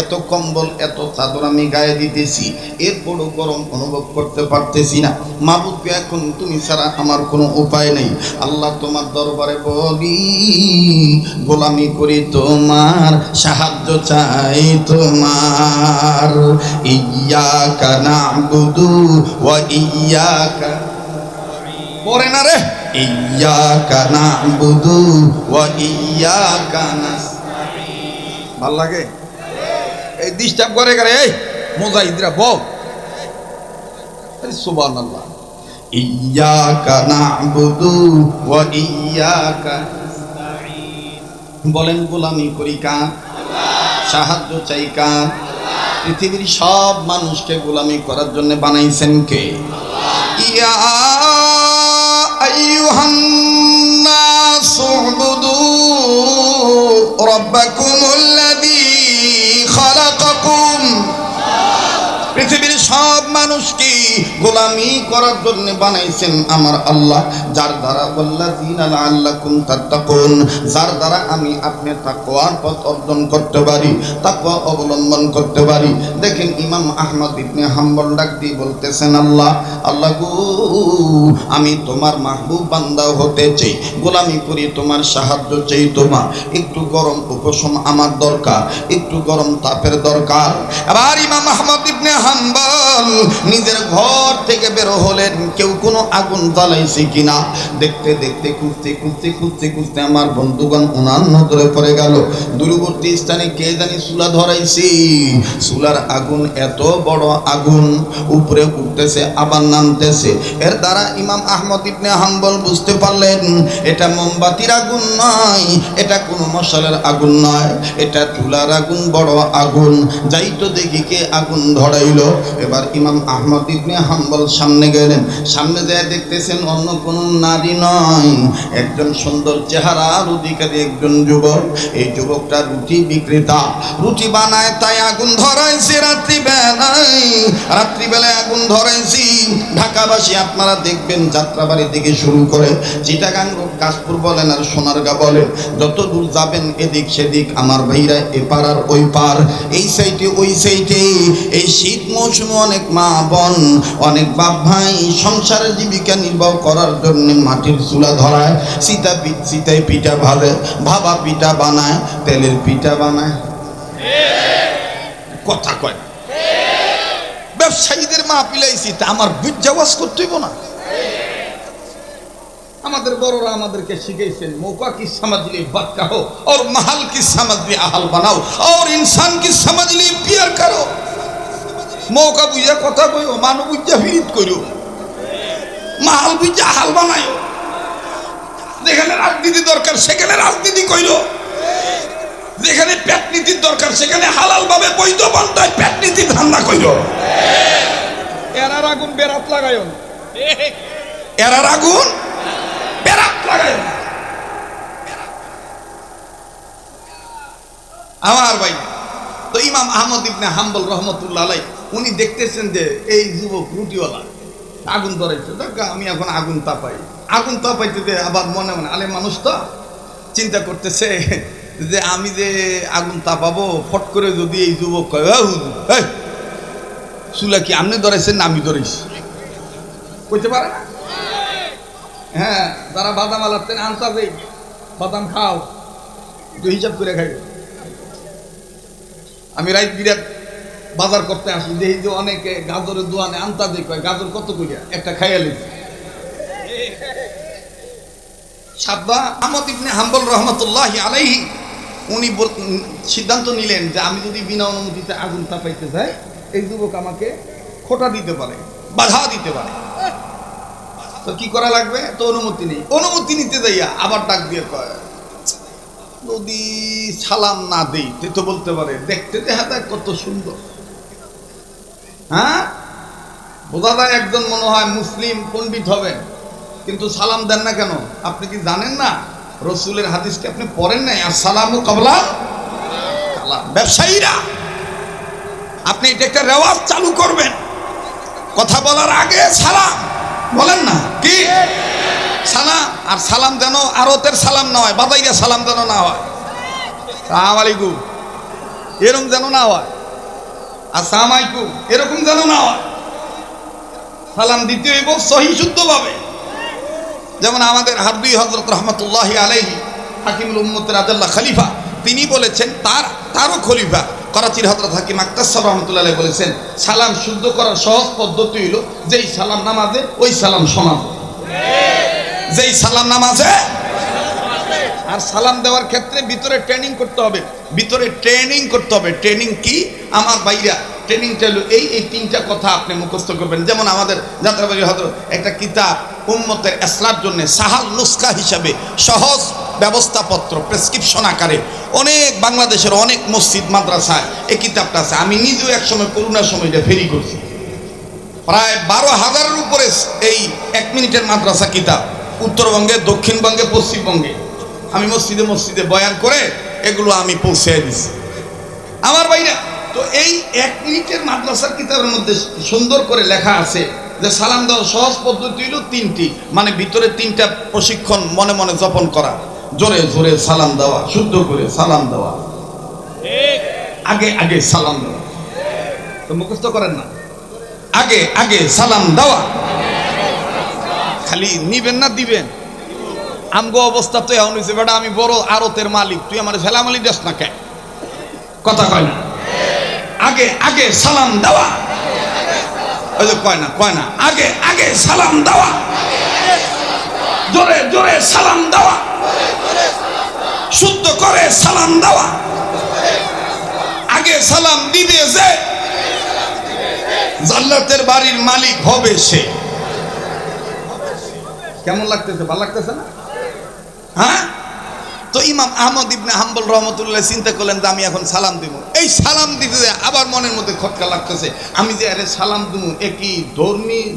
এত কম্বল এত চাদর আমি গায়ে দিতেছি, এরপরও গরম অনুভব করতে পারতেছি না। মাবুদ, এখন তুমি ছাড়া আমার কোনো উপায় নেই। আল্লাহ, তোমার দরবারে বলি, গোলামি করি তোমার, সাহায্য চাই তোমার। ইয়্যাকা না'বুদু ওয়া ইয়্যাকা, পড়ে না রে, ইয়্যাকা না'বুদু ওয়া ইয়্যাকা নাস্তাঈন। ভাল লাগে? এই ডিস্টার্ব করে করে, এই মুজাহিদরা বল সুবহানাল্লাহ। ইয়্যাকা না'বুদু ওয়া ইয়্যাকা নাস্তাঈন। বলেন, গোলামি করি কার? সাহায্য চাই কার? পৃথিবীর সব মানুষকে গোলামি করার জন্য বানাইছেন কে? ইয়া আইয়ুহান নাসু উবুদু রাব্বাকুমুল্লাযী খালাকাকুম। পৃথিবীর সব মানুষকে গোলামি করার জন্য বানাইছেন আমার আল্লাহ, যার দ্বারা ওয়াল্লাযীনা লাআল্লাকুম তাত্তাকুন, যার দ্বারা আমি আপনি তাকওয়ার পথ অর্জন করতে পারি, তাকওয়া অবলম্বন করতে পারি। দেখেন, ইমাম আহমদ ইবনে হাম্বল ডাক দিয়ে বলতেছেন, আল্লাহ গো, আমি তোমার মাহবুব বান্দা হতে চাই, গোলামি করি তোমার, সাহায্য চাই তোমার। একটু গরম উপশম আমার দরকার, একটু গরম তাপের দরকার। আবার ইমাম আহমদ ইবনে হাম্বল নিজের ঘর থেকে বের হলেন, কেউ কোনো আগুন জ্বালাইছে কিনা দেখতে দেখতে, খুঁজতে আমার বন্ধুগণ ওনার নজরে পড়ে গেল, দূরবর্তী স্থানে কে জানি চুলা ধরাইছে। চুলার আগুন এত বড় আগুন, উপরে উঠতেছে আবার নামতেছে। এর দ্বারা ইমাম আহমদ ইবনে হাম্বল বুঝতে পারলেন, এটা মোমবাতির আগুন নয়, এটা কোনো মশালের আগুন নয়, এটা চুলার আগুন, বড় আগুন। যাই তো দেখি কে আগুন ধরাইল। এবার ইমাম আহমদ ইবনে হাম্বল সামনে গেলেন, সামনে যায় দেখতেছেন অন্য কোন নারী নয়, একজন সুন্দর চেহারার অধিকারী একজন যুবক। এই যুবকটা রুটি বিক্রেতা, রুটি বানায়, তাই আগুন ধরাইছে রাত্রিবেলায় আগুন ধরাইছি। ঢাকাবাসী আপনারা দেখবেন যাত্রাবাড়ি থেকে শুরু করে চিটাগাং রোড, কাশপুর বলেন আর সোনারগাঁ বলেন, যত দূর যাবেন এদিক সেদিক আমার ভাইরা এপার আর ওই পার, এই সাইডে ওই সাইডে, এই শীত মৌসুমে অনেক মা বোন, অনেক বাপ ভাই সংসারের জীবিকা নির্বাহ করার জন্য মাটির চুলা ধরায়, সীতায় পিঠা ভাজে, ভাবা পিঠা বানায়, তেলের পিঠা বানায়। কথা কয়, ব্যবসায়ীদের মা পিলাইছি, তা আমার বুঝ ওয়াজ করতে হইব না? আমাদের বড়রা আমাদেরকে শিখাইছেন, মৌকা কি समझली बात कहो और महल की समझली आहल बनाओ और इंसान की समझली प्यार करो। মৌকা বুঝা কথা কইও, মানু বুঝা ফিরিত কইও, মাহাল বুঝা আহাল বানায়ো। যেখানে রাজনীতি দরকার সেখানে রাজনীতি কইরো, যেখানে পেট নীতির দরকার সেখানে হালাল ভাবে বৈধ পন্থায় পেট নীতি ধান্দা কইরো। এরার আগুন বেরাত লাগায়ো, এরার আগুন বেরাত লাগায়ো। আমার ভাই, তো ইমাম আহমদ ইবনে হাম্বল রহমতুল্লাহ আলাইহি উনি দেখতেছেন যে এই যুবক রুটিওয়ালা আগুন ধরাইছে, আমি এখন আগুন তাপাই। আগুন তাপাইতে যে আবার মনে মনে আলে মানুষ তো চিন্তা করতেছে যে আমি যে আগুন তাপাবো, ফট করে যদি এই যুবক কয় চুলা কি আপনি ধরাইছেন না আমি ধরাইছি, কইতে পারে না। হ্যাঁ, যারা বাদাম আলাতেন আনতা দেই, বাদাম খাও, একটু হিসাব করে খাই। আমি রাইত বিরাট বাজার করতে আসি, দেখি যে অনেকে গাজরের দোয়ানে আনতা দেই, কয় গাজর কত কইয়া, একটা খাইয়া লিখি। সাদা আহমদ ইবনে হাম্বল রহমতুল্লাহি আলাইহি উনি সিদ্ধান্ত নিলেন যে আমি যদি বিনা অনুমতিতে আগুন তাপাইতে যাই, এই যুবক আমাকে খোঁটা দিতে পারে, বাধা দিতে পারে। তো কি করা লাগবে? তো অনুমতি নেই। অনুমতি নিতে যাইয়া আবার ডাক দিয়ে কয়, যদি সালাম না দেই তো বলতে পারে দেখতে দেখাতে কত সুন্দর। হ্যাঁ, বোঝা যায় একজন মনে হয় মুসলিম পণ্ডিত হবেন, কিন্তু সালাম দেন না কেন? আপনি কি জানেন না রসুলের হাদিসকে আপনি পড়েন নাই? আসসালামু ক্বাবলা কালাম। ব্যবসায়ীরা আপনি এটা একটা রেওয়াজ চালু করবেন, কথা বলার আগে সালাম বলেন না কি? সালাম, আর সালাম যেন আরতের সালাম না হয়, বাদাইরা সালাম যেন না হয়, আসসালামু আলাইকুম এরকম যেন না হয়, আসসালামু আলাইকুম এরকম যেন না হয়। সালাম দিতে হইব সহি শুদ্ধভাবে। যেমন আমাদের হারবি হযরত রাহমাতুল্লাহি আলাইহি হাকিমুল উম্মতের আদাল্লাহ খলিফা, তিনি বলেছেন তারও খলিফা করাচির হযরত হাকিম আক্তার সাহেব রাহমাতুল্লাহ আলাইহি বলেছেন, সালাম শুদ্ধ করার সহজ পদ্ধতি হলো যেই সালাম নামাজে ওই সালাম সমাজে, যেই সালাম নামাজে। আর সালাম দেওয়ার ক্ষেত্রে ভিতরে ট্রেনিং করতে হবে, ভিতরে ট্রেনিং করতে হবে। ট্রেনিং কি আমার ভাইরা? ট্রেনিংটা হলো এই তিনটা কথা আপনি মুখস্থ করবেন। যেমন আমাদের যাত্রাবাড়ি হযরত একটা কিতাব উম্মতের ইসলামের জন্য সাহাল নুসখা হিসাবে সহজ ব্যবস্থাপত্র প্রেসক্রিপশন আকারে অনেক বাংলাদেশের অনেক মসজিদ মাদ্রাসায় এই কিতাবটা আছে। আমি নিজেও একসময় করোনার সময় এটা ফেরি করছি। প্রায় 12,000-এর উপরে এই 1 মিনিটের মাদ্রাসা কিতাব উত্তরবঙ্গে, দক্ষিণবঙ্গে, পশ্চিমবঙ্গে আমি মসজিদে মসজিদে বয়ান করে এগুলো আমি পৌঁছে দিছি আমার ভাইরা। তো এই 1 মিনিটের মাদ্রাসার কিতাবের মধ্যে সুন্দর করে লেখা আছে যে সালাম দেওয়ার সহজ পদ্ধতি হলো 3টি, মানে ভিতরে 3টা প্রশিক্ষণ মনে মনে যাপন করা। জোরে জোরে সালাম দেওয়া, শুদ্ধ করে সালাম দেওয়া, আগে আগে সালাম দেওয়া। তো মুখস্থ করেন না, আগে আগে সালাম দেওয়া। খালি নিবেন না দিবেন? আমগো অবস্থা তো এমন হয়েছে, বেটা আমি বড় আরতের মালিক, তুই আমার ফেলামালি দেস না কে? কথা কয় না, আগে আগে সালাম দেওয়া। ওই যে কয় না আগে আগে সালাম দেওয়া, জোরে জোরে সালাম দেওয়া, শুদ্ধ করে সালাম দেওয়া। আগে সালাম দিবে যে জান্নাতের বাড়ির মালিক হবে সে। কেমন লাগতেছে? ভালো লাগতেছে না? হ্যাঁ। তো ইমাম আহমদ ইবনে হাম্বল রহমতুল্লাহ চিন্তা করলেন যে আমি এখন সালাম দিব। এই সালাম দিতে আবার মনের মধ্যে খটকা লাগতেছে, আমি যে আরে সালাম দিব এ কি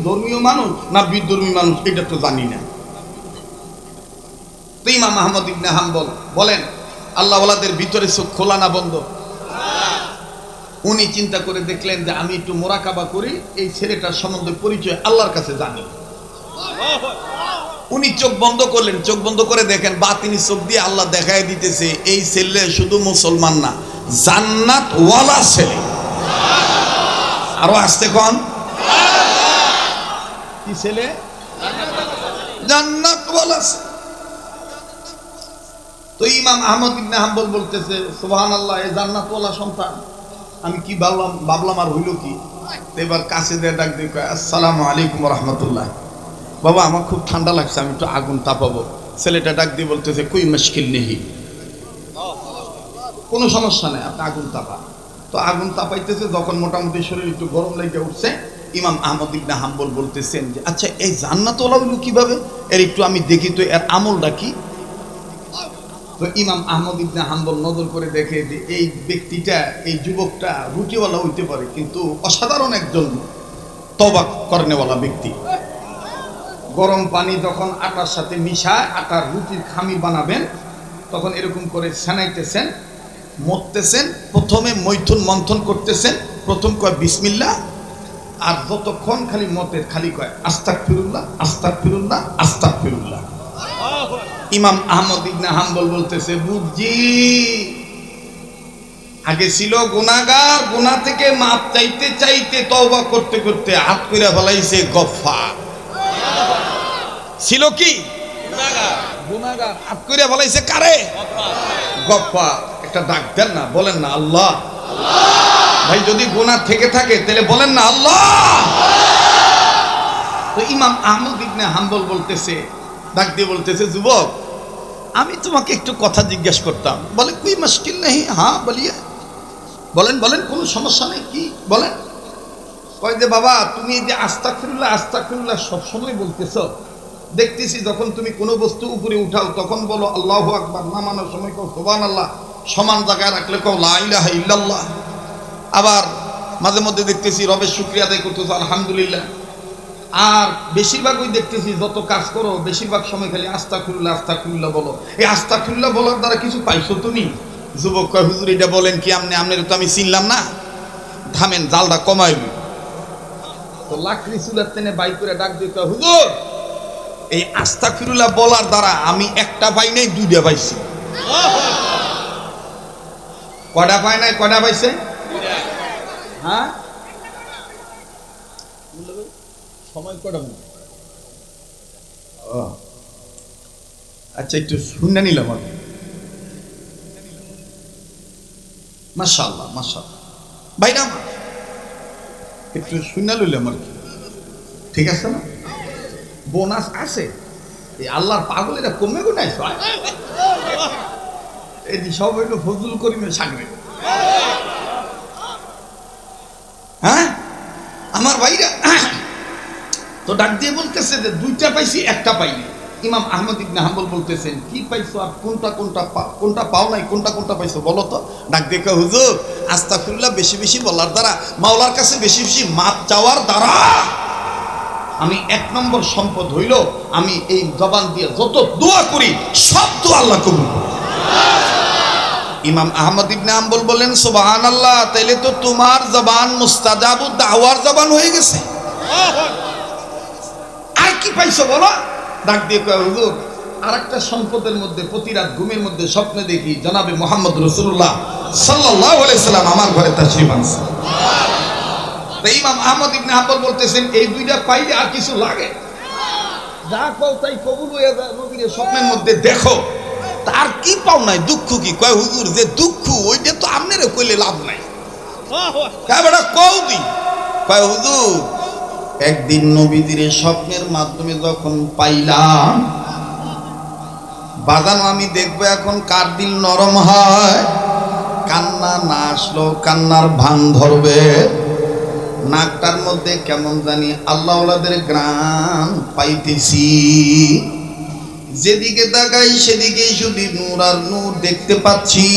ধর্মীয় মানুষ না বিধর্মী মানুষ এটা তো জানি না। তো ইমাম আহমদ ইবনে হাম্বল বলেন, আল্লাহ ওয়ালাদের ভিতরে চোখ খোলা না বন্ধ? উনি চিন্তা করে দেখলেন যে আমি একটু মোরাকাবা করি, এই ছেলেটার সম্বন্ধে পরিচয় আল্লাহর কাছে জানি। উনি চোখ বন্ধ করলেন, চোখ বন্ধ করে দেখেন বাতিনি চোখ দিয়ে আল্লাহ দেখায় দিতেছে এই ছেলে শুধু মুসলমান না, জান্নাত ওয়ালা ছেলে। আরো আসতে কোন কি ছেলে? জান্নাত ওয়ালা। তো ইমাম আহমদ ইবনে হাম্বল বলতেছে, সুবহানাল্লাহ, এই জান্নাত ওয়ালা সন্তান আমি কি ভাবলাম আর হইল কি? এবার কাছে দিয়ে ডাক দিয়ে কয়, আসসালামু আলাইকুম রাহমাতুল্লাহ। বাবা আমার খুব ঠান্ডা লাগছে, আমি একটু আগুন তাপাবো। ছেলেটা ডাক দিয়ে বলতেছে কুই মুশকিল নেই, কোনো সমস্যা নেই, আপনি আগুন তাপান। তো আগুন তাপাইতেছে, যখন মোটামুটি শরীর একটু গরম লেগে উঠছে, ইমাম আহমদ ইবনে হাম্বল বলতেছেন যে আচ্ছা এই জান্নাতওয়ালা হইল কিভাবে, এর একটু আমি দেখি তো এর আমলটা কি। তো ইমাম আহমদ ইবনে হাম্বল নজর করে দেখে যে এই ব্যক্তিটা, এই যুবকটা রুটিওয়ালা হইতে পারে, কিন্তু অসাধারণ একজন তওবা করেনেওয়ালা ব্যক্তি। গরম পানি যখন আটার সাথে মিশায় আটার রুটির খামি বানাবেন, তখন এরকম করে সেনাইতেছেন, মরতেছেন, প্রথমে মৈথুন মন্থন করতেছেন, প্রথম কয় বিসমিল্লাহ, আর যতক্ষণ খালি মতে খালি কয় আস্তাগফিরুল্লাহ আস্তাগফিরুল্লাহ আস্তাগফিরুল্লাহ। ইমাম আহমদ ইবনে হাম্বল বলতেছে বুঝছি, আগে ছিল গুনাহগার, গুনাহ থেকে মাপ চাইতে চাইতে তওবা করতে করতে হাত কইরা ফলাইছে গফফার। ছিল কি গুনাহগার, হাত কইরা ফলাইছে কারে? গফফার। একটা ডাক দেন না, বলেন না আল্লাহ। ভাই যদি গুনাহ থেকে থাকে তাহলে বলেন না আল্লাহ। তো ইমাম আহমদ ইবনে হাম্বল বলতেছে, ডাক দিয়ে বলতেছে যুবক আমি তোমাকে একটু কথা জিজ্ঞেস করতাম। বলে কোই মুশকিল নেই, হ্যাঁ বলিয়ে, বলেন বলেন, কোনো সমস্যা নেই, কি বলেন। কয় যে বাবা তুমি এই যে আস্তাগফিরুল্লাহ আস্তাগফিরুল্লাহ সবসময় বলতেছো, দেখতেছি যখন তুমি কোনো বস্তু উপরে উঠাও তখন বলো আল্লাহু আকবার, নামানোর সময় কও সুবহানাল্লাহ, সমান জায়গায় রাখলে কও লা ইলাহা ইল্লাল্লাহ, আবার মাঝে মধ্যে দেখতেছি রবের শুকরিয়া আদায় করতেছো আলহামদুলিল্লাহ, আর বেশিরভাগ ওই দেখতেছি যত কাজ করো বেশিরভাগ সময় খালি আস্তাগফিরুল্লাহ আস্তাগফিরুল্লাহ বলো। এই আস্তাগফিরুল্লাহ বলার দ্বারা কিছু পাইছো তুমি? যুবক কয় হুজুর এটা বলেন কি, আপনার তো আমি চিনলাম না, থামেন জালটা কমাইবি। তো লাকড়ি চুলার টেনে বাই করে ডাক দিয়ে কয় হুজুর এই আস্তাগফিরুল্লাহ বলার দ্বারা আমি একটা পাই নাই, দুইটা পাইছি। কয়টা পায় নাই, কয়টা পাইছে? হ্যাঁ সময় কটা? আচ্ছা একটু শুনে নিলাম আর কি। মাশাআল্লাহ মাশাআল্লাহ ভাইরা একটু শুনে লইলাম আর কি, ঠিক আছে না? বোনাস আছে, এই আল্লাহর পাগলেরা কমে গুনাই এই সব হইল ফজলুল করিমের সাগরে। হ্যাঁ আমার ভাইরা তো ডাক দিয়ে বলতেছে যে দুইটা পাইছি একটা পাইনি। ইমাম আহমদ ইবনে হাম্বল বলতেছেন কি পাইছো আর কোনটা পাও নাই, কোনটা পাইছো বলো তো। ডাক দিয়ে কয় হুজুর আস্তাগফিরুল্লাহ বেশি বেশি বলার দ্বারা, মাওলার কাছে বেশি বেশি মাপ চাওয়ার দ্বারা আমি এক নম্বর সম্পদ হইল আমি এই জবান দিয়ে যত দোয়া করি সব দোয়া আল্লাহ কবুল করে। ইমাম আহমদ ইবনে হাম্বল বলেন সুবহানাল্লাহ, তাইলে তো তোমার জবান মুস্তাজাবু দাওয়ার জবান হয়ে গেছে। আর কি পাইছো বলো? ডাক দিয়ে কয় হুজুর আরেকটা সম্পদের মধ্যে প্রতি রাত ঘুমের মধ্যে স্বপ্নে দেখি জনাবে মুহাম্মদ রাসূলুল্লাহ সাল্লাল্লাহু আলাইহি সাল্লাম আমার ঘরে তাশরীফ আনছে। তাই ইমাম আহমদ ইবনে হাম্বল বলতেছেন এই দুইটা পাইলে আর কিছু লাগে? যা কও তাই কবুল হয়ে যায়, নবীর স্বপ্নের মধ্যে দেখো। তার কি পাও নাই, দুঃখ কি? কয় হুজুর যে দুঃখ ওইটা তো আপনারে কইলে লাভ নাই। কয় বেটা কও দি? কয় হুজুর একদিন নবীদের স্বপ্নের মাধ্যমে যখন পাইলাম, বাজানো আমি দেখবো এখন কার দিল নরম হয়। কান্না না আসলো কান্নার ভান ধরবে, নাকটার মধ্যে কেমন জানি আল্লাহওয়ালাদের গ্রাম পাইতেছি। যেদিকে তাকাই সেদিকেই শুধু নূর আর নূর দেখতে পাচ্ছি।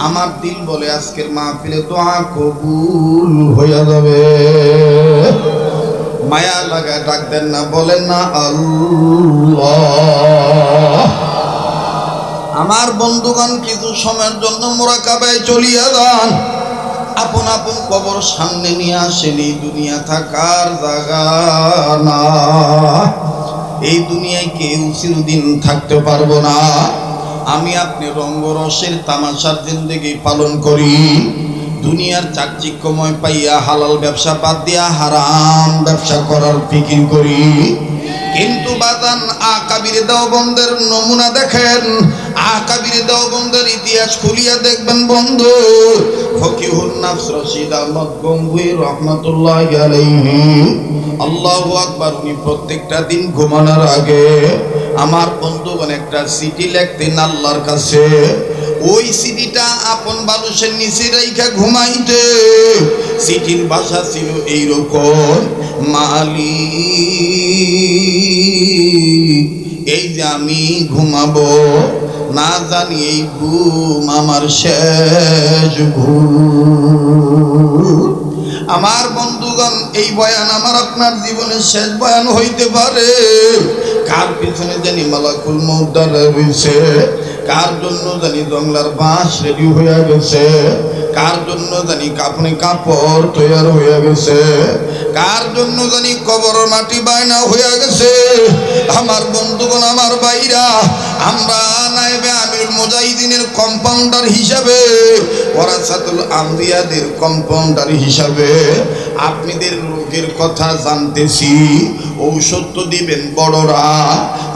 আমার দিল বলে আজকের মাহফিলে দোয়া কবুল হয়ে যাবে। মায়া লাগা ডাক দেন না, বলেন না আল্লাহ। আমার বন্ধুগণ কিছু সময়ের জন্য মুরাকাবায় চলিয়া যান, আপন আপন কবর সামনে নিয়ে আসেন। এই দুনিয়া থাকার জায়গা না, এই দুনিয়ায় কেউ চিরদিন থাকতে পারবো না। আমি আপনি রঙ্গরসের তামাশার জিন্দেগি পালন করি, দুনিয়ার চাকচিক্যময় পাইয়া হালাল ব্যবসা বাদ দিয়া হারাম ব্যবসা করার ফিকির করি। কিন্তু বাজান আকাবির দেওবন্দের নমুনা দেখেন, আকাবির দেওবন্দের ইতিহাস খুলিয়া দেখবেন বন্ধু। ফকিহুন নাফস রশিদ আহমদ গঙ্গুই রহমাতুল্লাহি আলাইহি, আল্লাহু আকবার, উনি প্রত্যেকটা দিন ঘুমানোর আগে আমার বন্ধুগণ একটা চিঠি লিখতেন আল্লাহর কাছে। ওই চিঠিটা আপন বালুসের নিচে রাইখা ঘুমাইতে। চিঠির ভাষা ছিল এইরকম, মালিক, এই যে আমি ঘুমাবো, না জানি এই ঘুম আমার শেষ ঘুম। আমার বন্ধুগণ, এই বয়ান আমার আপনার জীবনের শেষ বয়ান হইতে পারে। কার পিছনে জানি মালাকুল মউত দাঁড়ায় রয়েছে, কার জন্য জানি জংলার বাঁশ রেডি হয়ে গেছে, কার জন্য জানি কাপড়ে কাপড় তৈরি হয়ে গেছে, কার জন্য জানি কবর মাটি বায়না হয়ে গেছে। আমার বন্ধুগণ, আমার ভাইরা, আমরা নায়েবে আমিরুল মুজাহিদিনের কম্পাউন্ডার হিসাবে, ওয়ারাসাতুল আম্বিয়াদের কম্পাউন্ডার হিসাবে আপনাদের রোগের কথা জানতেছি। ঔষধ তো দিবেন বড়রা,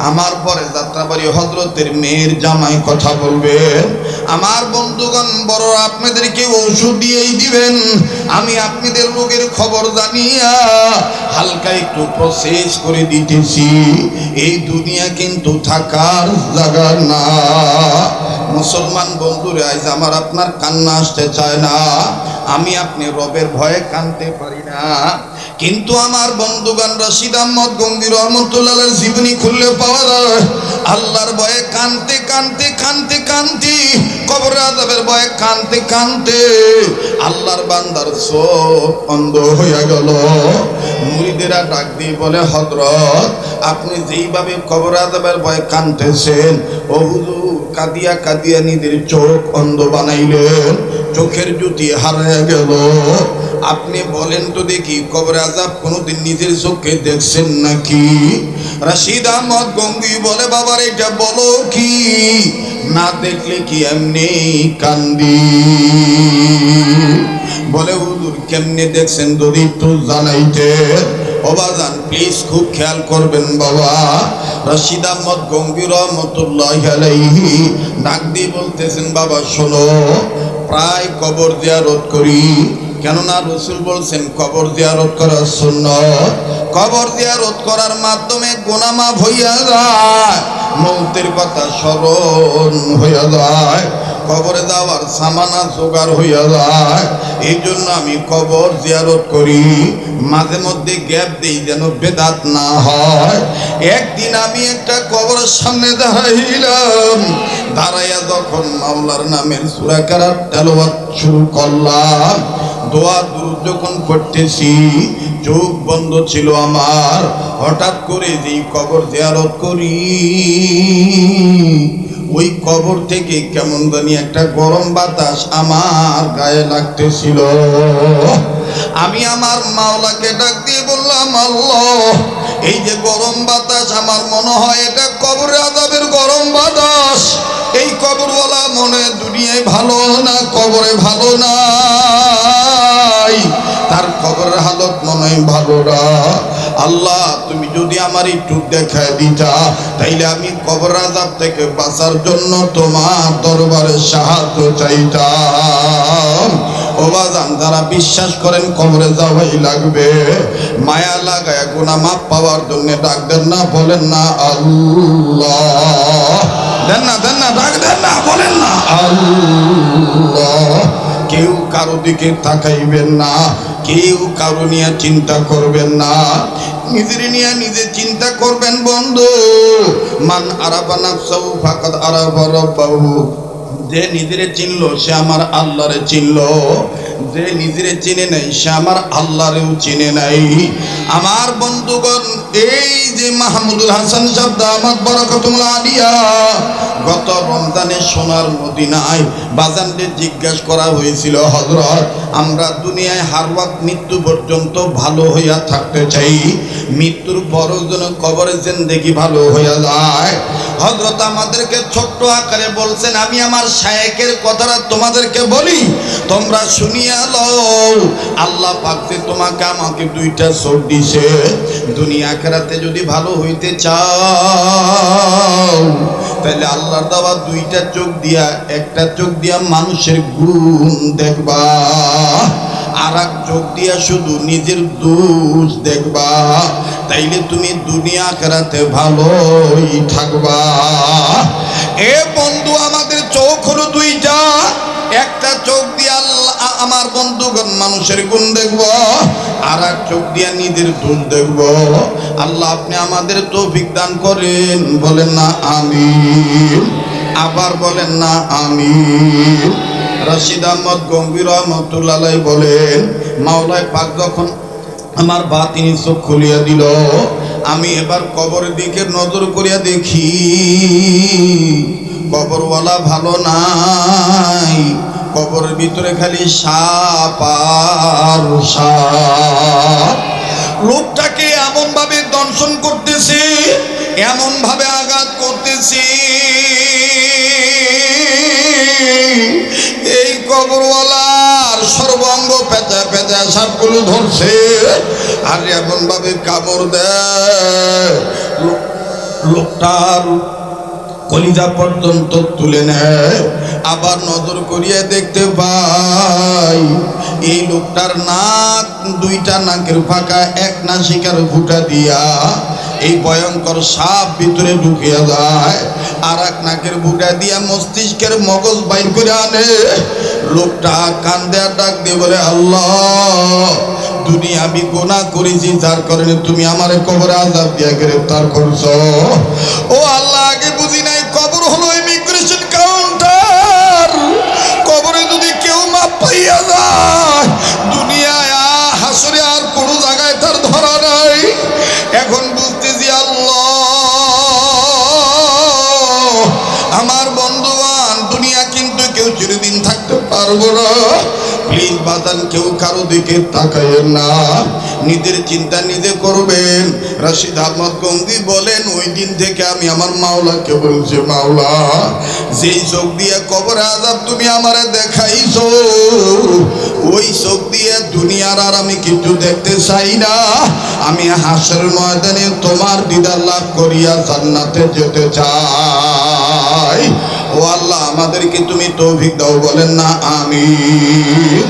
আমার পরে যাত্রাবাড়ি হযরতের মেয়ের জামাই কথা বলবেন। আমার বন্ধুগণ, বড়রা আপনাদেরকে ঔষধ দিয়েই দিবেন। আমি আপনাদের রোগের খবর জানিয়া হালকা একটু প্রসেস করে দিতেছি। এই দুনিয়া কিন্তু থাকার জায়গা না। মুসলমান বন্ধুরা, আজ আমার আপনার কান্না আসতে চায় না, আমি আপনি রবের ভয়ে কাঁদতে পারি না। কিন্তু আমার বন্ধুগণ, রশিদ আহমদ গঙ্গি রহমতুল্লাহর জীবনী খুললে পাওয়া যায় আল্লাহর ভয়ে কাঁদতে কাঁদতে কাঁদতে কাঁদতে, কবর আযাবের ভয়ে কাঁদতে কাঁদতে আল্লাহর বান্দার চোখ অন্ধ হয়ে গেল। মুরিদেরা ডাক দিয়ে বলে, হযরত, আপনি যেইভাবে কবর আযাবের ভয়ে কাঁদতেছেন, ও হুজুর, কাঁদিয়া কাঁদিয়া নিজের চোখ অন্ধ বানাইলেন, চোখের জ্যোতি হারিয়ে গেল। আপনি বলেন তো দেখি, কবর আযাব কোনোদিন নিজের চোখে দেখছেন নাকি? রশিদ আহমদ গঙ্গি বলে, বাবার এটা বলো কি, না দেখলে কি এমনি কান্দি? বলে, হুজুর, কেমনে দেখছেন যদি একটু জানাইতে। ও বাজান, প্লিজ খুব খেয়াল করবেন বাবা। রশিদ আহমদ গঙ্গি রহমতুল্লাহি আলাইহি ডাক দিয়ে বলতেছেন, বাবা শোনো, প্রায় কবর জিয়ারত করি, কেননা রাসূল বলছেন কবর জিয়ারত করা সুন্নাত। কবর জিয়ারত করার মাধ্যমে গুনাহ মাফ হইয়া যায়, মৌতের কথা স্মরণ হইয়া যায়, কবরে যাওয়ার সামানা জোগাড় হইয়া যায়। এই জন্য আমি কবর জিয়ারত করি, মাঝে মধ্যে গ্যাপ দেই যেন বেদাত না হয়। একদিন আমি একটা কবরের সামনে দাঁড়াইলাম, দাঁড়াইয়া যখন মাওলার নামের সূরা কেরাত তেলাওয়াত শুরু করলাম, দোয়া দুরূদ যখন পড়তেছি, চোখ বন্ধ ছিল আমার। হঠাৎ করে যেই কবর জিয়ারত করি, ওই কবর থেকে কেমন জানি একটা গরম বাতাস আমার গায়ে লাগতেছিল। আমি আমার মাওলাকে ডাক দিয়ে বললাম, আল্লাহ, এই যে গরম বাতাস, আমার মনে হয় এটা কবরে আযাবের গরম বাতাস। এই কবরওয়ালা মনে দুনিয়ায় ভালো না, কবরে ভালো নাই, তার কবরের হালত মনে হয় ভালো না। আল্লাহ, তুমি যদি আমার একটু দেখায় দিতা, তাইলে আমি কবর আযাব থেকে বাঁচার জন্য তোমার দরবারে সাহায্য চাইতাম। ও বাজান, যারা বিশ্বাস করেন কবরে যাওয়াই লাগবে, মায়া লাগায় গুনাহ মাফ পাওয়ার জন্য ডাক দেন না, বলেন না আল্লাহ, দেন না, দেন না, ডাক দেন না, বলেন না আল্লাহ। কেউ কারো দিকে তাকাইবেন না, কেউ কারো নিয়ে চিন্তা করবেন না, নিজের নিয়ে নিজে চিন্তা করবেন বন্ধু। মান আরাফা নাফসাহু ফাকাদ আরাফা রাব্বাহু, যে নিজেরে চিনলো সে আমার আল্লাহরে চিনলো, যে নিজেরে চিনে নাই সে আমার আল্লাহরেও চিনে নাই। আমার বন্ধুগণ, এই যে মাহমুদুল হাসান সাহেব দামাত বারাকাতুল্লাহ আলিয়া, গত রমজানে সোনার মদিনায় বাজানদের জিজ্ঞাসা করা হয়েছিল, হযরত, আমরা দুনিয়ায় হার ওয়াক্ত মৃত্যু পর্যন্ত ভালো হইয়া থাকতে চাই, মৃত্যুর পরও যেন কবরে জিন্দেগি ভালো হইয়া যায়। হযরত আমাদেরকে ছোট্ট আকারে বলছেন, আমি আমার শায়েখের কথাটা তোমাদেরকে বলি, তোমরা শুনিয়া লও। আল্লাহ পাক যে তোমাকে আমাকে দুইটা চোখ দিছে, দুনিয়া আখিরাতে যদি ভালো হইতে চাও তাহলে আল্লাহর দেওয়া দুইটা চোখ দিয়া, একটা চোখ দিয়া মানুষের গুণ দেখবা, আর এক চোখ দিয়া শুধু নিজের দোষ দেখবা, তাইলে তুমি দুনিয়া আখিরাতে ভালোই থাকবা। এ বন্ধু, আমাদের চোখ হলো দুইটা, একটা চোখ দিয়ে আল্লাহ আমার বন্ধুগণ মানুষের গুণ দেখব, আর এক চোখ দিয়ে নিজের দোষ দেখব। আল্লাহ আপনি আমাদের তৌফিক দান করেন, বলেন না আমিন। আবার বলেন না আমিন। রশিদ আহমদ গঙ্গি রহমতুল্লাহ আলাইহি বলেন, মাওলায় পাক যখন আমার বাতিনি চোখ খুলিয়া দিল, আমি এবার কবরের দিকে নজর করিয়া দেখি, কবরওয়ালা ভালো নাই, কবরের ভিতরে খালি সাপ আর সাপ। লোকটাকে এমন ভাবে দংশন করতেছে, এমন ভাবে আঘাত করতেছে, এই কবরওয়ালার সর্বাঙ্গ পেঁচা পেঁচা সাপগুলো ধরছে, আর এমন ভাবে কামড় দেয়, লোকটার কলিজা পর্যন্ত তুলে নেয়। আবার নজর করিয়ে দেখতে পাই এই লোকটার নাক, দুইটা নাকের ফাঁকা, এক নাসিকার ফুটা দিয়া এই ভয়ঙ্কর সাপ ভিতরে ঢুকিয়া যায়, আর এক নাকের ফুটা দিয়া মস্তিষ্কের মগজ বাইর করে আনে। লোকটা কান্দে আর ডাক দিয়ে বলে, আল্লাহ দুনিয়া আমি গুনাহ করেছি, যার কারণে তুমি আমার কবরে আযাব দিয়া গ্রেফতার করছো। ও আল্লাহ, আগে বুঝি নাই কবর হলো ইমিগ্রেশন কাউন্টার, কবরে যদি কেউ মাপ পাইয়া যায়, দুনিয়ায় হাসরে আর কোনো জায়গায় তার ধরা নাই। এখন বুঝতেছি আল্লাহ আমার বন্ধুবান, দুনিয়া কিন্তু কেউ চিরদিন থাকতে পারবো না। প্লিজ বাদান, কেউ কারো দিকে তাকাইয়েন না, নিজের চিন্তা নিজে করবেন। রশিদ আহমদ গঙ্গি বলেন, ওই দিন থেকে আমি আমার মাওলাকে বলছি, মাওলা যেই চোখ দিয়ে কবরে আযাব তুমি আমারে দেখাইছো, ওই চোখ দিয়ে দুনিয়ার আর আমি কিছু দেখতে চাই না। আমি হাসরের ময়দানে তোমার দিদার লাভ করিয়া জান্নাতে যেতে চাই। ও আল্লাহ, আমাদেরকে তুমি তৌফিক দাও, বলেন না আমিন।